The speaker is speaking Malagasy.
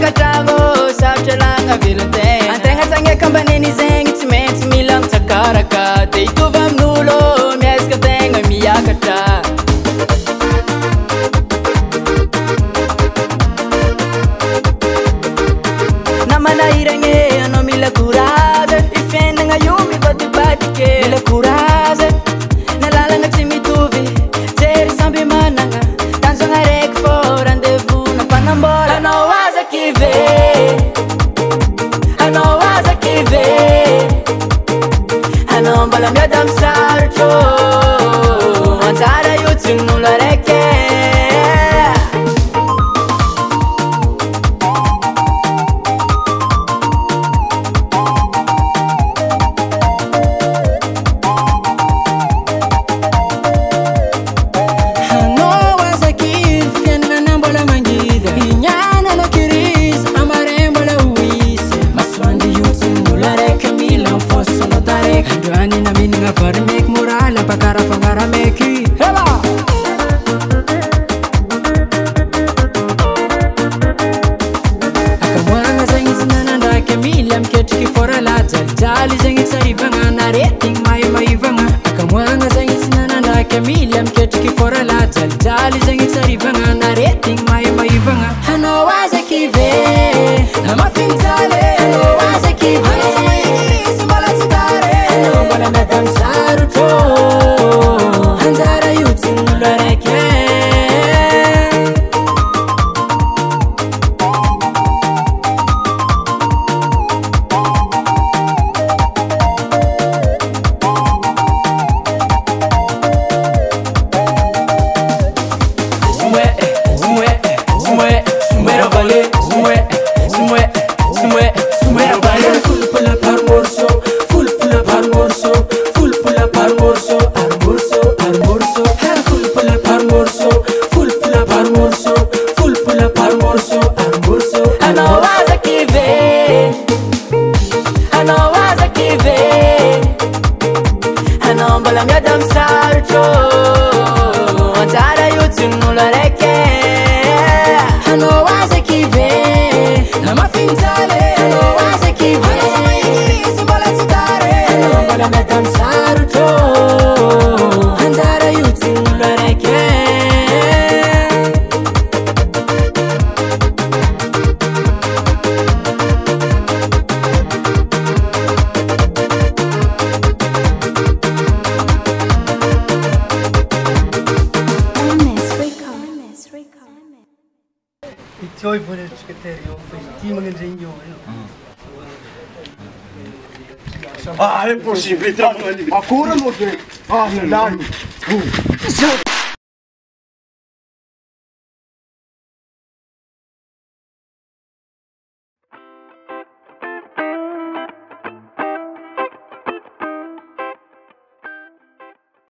Miakatrano, sarotra lagna velon-tegna. Antegna tsagneka ambaneny zegny tsy maintsy mila mitsakaraka. Dia hitovy amin'olo miezaka tegna miakatra. Namanahiragny anao mila courage. Ifiainagna io mivadibadike. Mila courage. Na lalagna tsy mitovy jery samby managna tanjogna raiky fô rendez-vous nampanambola. Anao aza kive, anao aza kive, anao mbola miady amy sarotro. Anjara io tsy n'olo araiky. Jaly zegny tsarivagna naretigny maivagna. Akamoagna zegny tsy nanandraka mily amiketriky fôra la jalijaly zegny tsarivagna naretigny maivagna. Anao aza kive amafinjaly. Anao aza kive sy mbola tsy tare. Anao mbola miady amy sarotro. Anjara io tsy n'olo araiky. Anao mbola miady amy sarotro. Anjara io tsy n'olo araiky. Anao aza kive amafinjaly. Anao aza kive sy mbola tsy tare. Anao mbola miady amy sarotro. Anjara io tsy n'olo araiky. Itiao voan'ny secrétaire io fa ity magnandregny io. Ah, è possibile, ancora non c'è. Ah, dai.